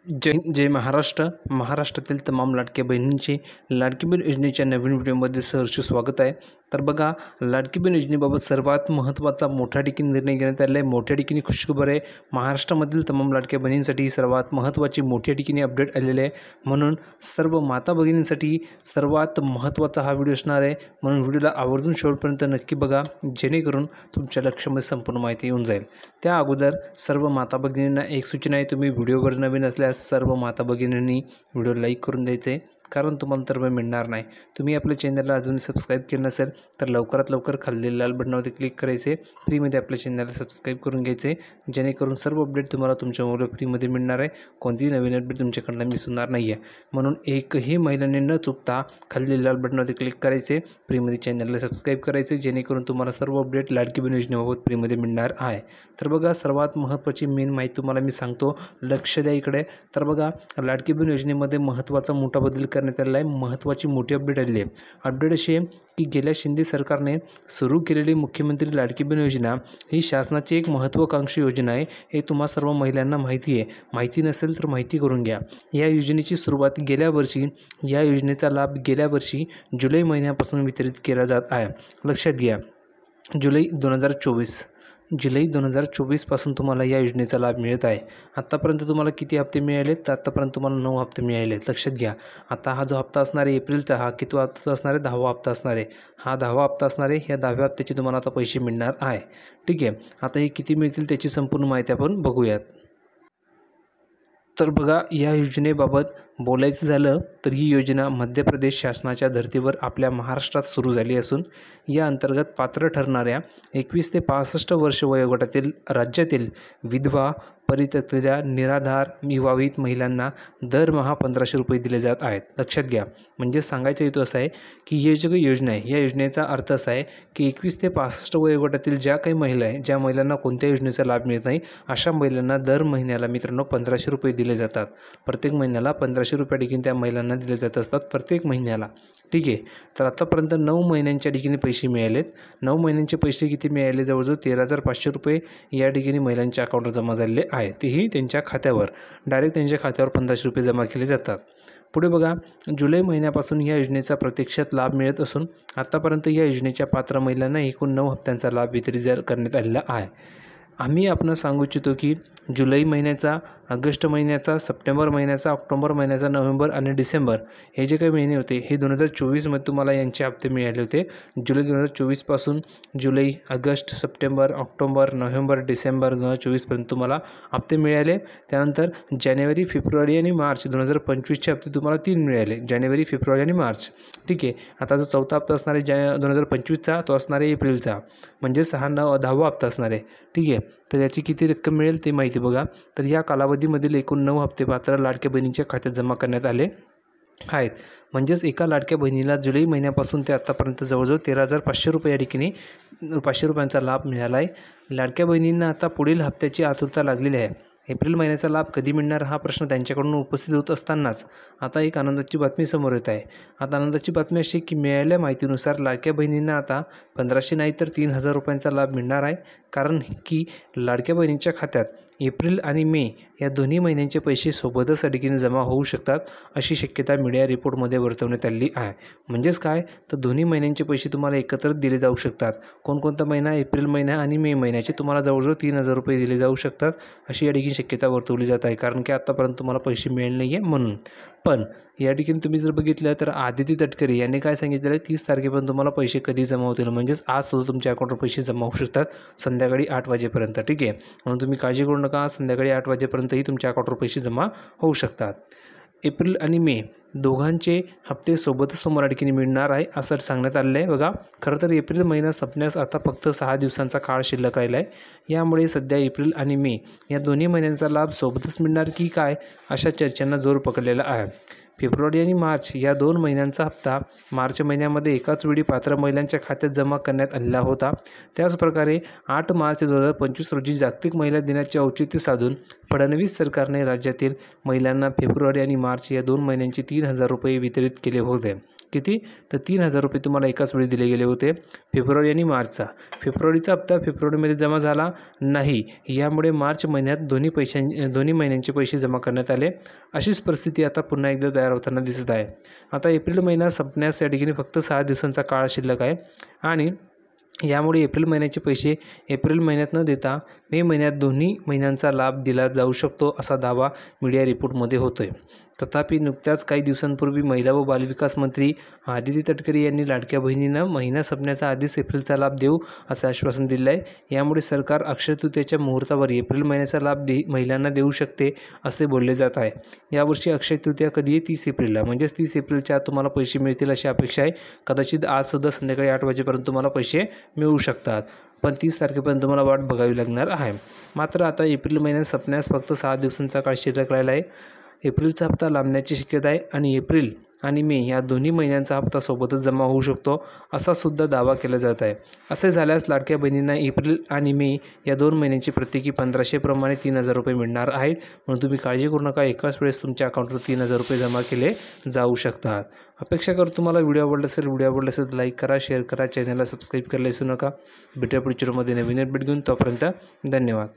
जय महाराष्ट्र. महाराष्ट्रातील तमाम लाडक्या बहिणींची लाडकी बहीण योजनेच्या नवीन व्हिडिओमध्ये सहर्ष स्वागत आहे. तर बघा, लाडकी बहीण योजनेबाबत सर्वात महत्त्वाचा मोठ्या ठिकाणी निर्णय घेण्यात आला आहे. मोठ्या ठिकाणी खुशखबर आहे. महाराष्ट्रामधील तमाम लाडक्या बहिणींसाठी सर्वात महत्त्वाची मोठ्या ठिकाणी अपडेट आलेले आहे. म्हणून सर्व माता भगिनींसाठी सर्वात महत्त्वाचा हा व्हिडिओ असणार आहे. म्हणून व्हिडिओला आवर्जून शेवटपर्यंत नक्की बघा, जेणेकरून तुमच्या लक्षामध्ये संपूर्ण माहिती येऊन जाईल. त्या अगोदर सर्व माता भगिनींना एक सूचना आहे, तुम्ही व्हिडिओवर नवीन असल्यास सर्व माता भगिनींनी व्हिडिओ लाईक करून द्यायचे, कारण तुम्हाला तर मिळणार नाही. तुम्ही आपल्या चॅनलला अजून सबस्क्राईब केलं नसेल तर लवकरात लवकर खाली लाल बटनावरती क्लिक करायचे, फ्रीमध्ये आपल्या चॅनलला सबस्क्राईब करून घ्यायचे, जेणेकरून सर्व अपडेट तुम्हाला तुमच्या मोबाईलवर फ्रीमध्ये मिळणार आहे. कोणतीही नवीन अपडेट तुमच्याकडनं मिस होणार नाही आहे. म्हणून एकही महिलांनी न चुकता खाली लाल बटनावरती क्लिक करायचे, फ्रीमध्ये चॅनलला सबस्क्राईब करायचे, जेणेकरून तुम्हाला सर्व अपडेट लाडकी बहीण योजनेबाबत फ्रीमध्ये मिळणार आहे. तर बघा, सर्वात महत्त्वाची मेन माहिती तुम्हाला मी सांगतो, लक्ष द्या इकडे. तर बघा, लाडकी बहीण योजनेमध्ये महत्त्वाचा मोठा बदल करण्यात आलेला आहे. महत्त्वाची मोठी अपडेट आली आहे. अपडेट अशी आहे की गेल्या शिंदे सरकारने सुरू केलेली मुख्यमंत्री लाडकी बहीण योजना ही शासनाची एक महत्त्वाकांक्षी योजना आहे. हे तुम्हा सर्व महिलांना माहिती आहे. माहिती नसेल तर माहिती करून घ्या. या योजनेची सुरुवात या योजनेचा लाभ गेल्या वर्षी जुलै महिन्यापासून वितरित केला जात आहे. लक्षात घ्या, जुलै 2024 पासून तुम्हाला या योजनेचा लाभ मिळत आहे. आत्तापर्यंत तुम्हाला किती हप्ते मिळाले? तर आत्तापर्यंत तुम्हाला 9 हप्ते मिळाले. लक्षात घ्या, आता हा जो हप्ता असणार आहे एप्रिलचा, हा कितवा हप्ता असणार आहे? 10वा हप्ता असणार आहे. हा 10वा हप्ता असणार आहे. ह्या 10व्या हप्त्याचे तुम्हाला आता पैसे मिळणार आहे. ठीक आहे, आता हे किती मिळतील त्याची संपूर्ण माहिती आपण बघूयात. तर बघा, या योजनेबाबत बोलायचं झालं तर ही योजना मध्य प्रदेश शासनाच्या धर्तीवर आपल्या महाराष्ट्रात सुरू झाली असून या अंतर्गत पात्र ठरणाऱ्या 21 ते 65 वर्ष वयोगटातील राज्यातील विधवा, परित्यक्त्या, निराधार, विवाहित महिलांना दरमहा 1500 रुपये दिले जात आहेत. लक्षात घ्या, म्हणजे सांगायचं हेतू असा आहे की ही जी योजना आहे, या योजनेचा अर्थ असा आहे की 21 ते 65 वयोगटातील ज्या काही महिला आहे, ज्या महिलांना कोणत्या योजनेचा लाभ मिळत नाही, अशा महिलांना दर महिन्याला मित्रांनो 1500 रुपये दिले जातात. प्रत्येक महिन्याला 1500 रुपये ठिकाणी त्या महिलांना दिले जात असतात प्रत्येक महिन्याला. ठीक आहे, तर आतापर्यंत 9 महिन्यांच्या ठिकाणी पैसे मिळालेत. 9 महिन्यांचे पैसे किती मिळाले? जवळजवळ 13,500 रुपये या ठिकाणी महिलांच्या अकाउंटवर जमा झालेले आहे. तेही त्यांच्या खात्यावर डायरेक्ट त्यांच्या खात्यावर 1500 रुपये जमा केले जातात. पुढे बघा, जुलै महिन्यापासून या योजनेचा प्रत्यक्षात लाभ मिळत असून आतापर्यंत या योजनेच्या पात्र महिलांना एकूण 9 हप्त्यांचा लाभ वितरित करण्यात आलेला आहे. आम्ही आपण सांगू इच्छितो की जुलै महिन्याचा, ऑगस्ट महिन्याचा, सप्टेंबर महिन्याचा, ऑक्टोबर महिन्याचा, नोव्हेंबर आणि डिसेंबर हे जे काही महिने होते हे 2024मध्ये तुम्हाला यांचे हप्ते मिळाले होते. जुलै 2024 पासून जुलै, ऑगस्ट, सप्टेंबर, ऑक्टोबर, नोव्हेंबर, डिसेंबर 2024पर्यंत तुम्हाला हप्ते मिळाले. त्यानंतर जानेवारी, फेब्रुवारी आणि मार्च 2025चे हप्ते तुम्हाला 3 मिळाले. जानेवारी, फेब्रुवारी आणि मार्च. ठीक आहे, आता जो चौथा हप्ता असणार आहे 2025चा, तो असणार आहे एप्रिलचा, म्हणजेच हा 10वा हप्ता असणार आहे. ठीक आहे, तर याची किती रक्कम मिळेल ते माहिती बघा. तर या कालावधीमधील एकूण 9 हप्ते पात्र लाडक्या बहिणीच्या खात्यात जमा करण्यात आले आहेत. म्हणजेच एका लाडक्या बहिणीला जुलै महिन्यापासून ते आत्तापर्यंत जवळजवळ 13,500 रुपये या ठिकाणी 500 रुपयांचा लाभ मिळाला आहे. लाडक्या बहिणींना आता पुढील हप्त्याची आतुरता लागलेली आहे. एप्रिल महिन्याचा लाभ कधी मिळणार हा प्रश्न त्यांच्याकडून उपस्थित होत असतानाच आता एक आनंदाची बातमी समोर येत आहे. आता आनंदाची बातमी अशी की मिळालेल्या माहितीनुसार लाडक्या बहिणींना आता 1500 नाही तर 3000 रुपयांचा लाभ मिळणार आहे. कारण की लाडक्या बहिणींच्या खात्यात एप्रिल आणि मे या दोन्ही महिन्यांचे पैसे सोबतच ठिकाणी जमा होऊ शकतात, अशी शक्यता मीडिया रिपोर्टमध्ये वर्तवण्यात आली आहे. म्हणजेच काय, तर दोन्ही महिन्यांचे पैसे तुम्हाला एकत्र दिले जाऊ शकतात. कोणकोणता महिना? एप्रिल महिना आणि मे महिन्याचे तुम्हाला जवळजवळ 3000 रुपये दिले जाऊ शकतात, अशी या ठिकाणी शक्यता वर्तवली जात आहे. कारण की आत्तापर्यंत तुम्हाला पैसे मिळाले नाही आहे म्हणून. पण या ठिकाणी तुम्ही जर बघितलं तर आदिती तटकरे यांनी काय सांगितलेलं आहे, 30 तारखेपर्यंत तुम्हाला पैसे कधी जमा होतील, म्हणजेच आज सुद्धा तुमच्या अकाउंटवर पैसे जमा होऊ शकतात संध्याकाळी 8 वाजेपर्यंत. ठीक आहे, म्हणून तुम्ही काळजी करू नका, संध्याकाळी 8 वाजेपर्यंतही तुमच्या अकाउंटवर पैसे जमा होऊ शकतात. एप्रिल आणि मे दोघांचे हप्ते सोबतच तुम्हाला ठिकाणी मिळणार आहे असं सांगण्यात आलेलं आहे. बघा, खरं तर एप्रिल महिना संपण्यास आता फक्त 6 दिवसांचा काळ शिल्लक राहिला आहे. यामुळे सध्या एप्रिल आणि मे या दोन्ही महिन्यांचा लाभ सोबतच मिळणार की काय, अशा चर्चांना जोर पकडलेला आहे. फेब्रुवारी आणि मार्च या 2 महिन्यांचा हप्ता मार्च महिन्यामध्ये एकाच वेळी पात्र महिलांच्या खात्यात जमा करण्यात आलेला होता. त्याचप्रकारे 8 मार्च 2025 रोजी जागतिक महिला दिनाचे औचित्य साधून फडणवीस सरकारने राज्यातील महिलांना फेब्रुवारी आणि मार्च या 2 महिन्यांचे 3000 रुपये वितरित केले होते. किती तर 3,000 रुपये तुम्हाला एकाच वेळी दिले गेले होते फेब्रुवारी आणि मार्चचा. फेब्रुवारीचा हप्ता फेब्रुवारीमध्ये जमा झाला नाही, यामुळे मार्च महिन्यात दोन्ही महिन्यांचे पैसे जमा करण्यात आले. अशीच परिस्थिती आता पुन्हा एकदा तयार होताना दिसत आहे. आता एप्रिल महिना संपण्यास या ठिकाणी फक्त 6 दिवसांचा काळ शिल्लक आहे आणि यामुळे एप्रिल महिन्याचे पैसे एप्रिल महिन्यात न देता मे महिन्यात दोन्ही महिन्यांचा लाभ दिला जाऊ शकतो असा दावा मीडिया रिपोर्टमध्ये होतो आहे. तथापि नुकत्याच काही दिवसांपूर्वी महिला व बालविकास मंत्री आदिती तटकरे यांनी लाडक्या बहिणींना महिना संपण्याचा आधीच एप्रिलचा लाभ देऊ असे आश्वासन दिले आहे. यामुळे सरकार अक्षय तृतीयेच्या मुहूर्तावर एप्रिल महिन्याचा लाभ महिलांना देऊ शकते असे बोलले जात आहे. यावर्षी अक्षय तृतीया कधी आहे? 30 एप्रिलला, म्हणजेच 30 एप्रिलच्या आत तुम्हाला पैसे मिळतील अशी अपेक्षा आहे. कदाचित आजसुद्धा संध्याकाळी 8 वाजेपर्यंत तुम्हाला पैसे मिळू शकतात, पण 30 तारखेपर्यंत तुम्हाला वाट बघावी लागणार आहे. मात्र आता एप्रिल महिन्यात संपण्यास फक्त 6 दिवसांचा काळ शिल्लक राहिला आहे. एप्रिलचा हप्ता लांबण्याची शक्यता आहे आणि एप्रिल आणि मे या दोन्ही महिन्यांचा हप्ता सोबतच जमा होऊ शकतो असा सुद्धा दावा केला जात आहे. असे झाल्यास लाडक्या बहिणींना एप्रिल आणि मे या 2 महिन्यांची प्रत्येकी 1500 प्रमाणे 3,000 रुपये मिळणार आहेत. म्हणून तुम्ही काळजी करू नका, एकाच वेळेस तुमच्या अकाउंटवर 3,000 रुपये जमा केले जाऊ शकतात. अपेक्षा करतो तुम्हाला व्हिडिओ आवडला असेल तर लाईक करा, शेअर करा, चॅनलला सबस्क्राईब करायला विसरू नका. भेटूया पुढच्या व्हिडिओमध्ये नवीन अपडेट घेऊन. तोपर्यंत धन्यवाद.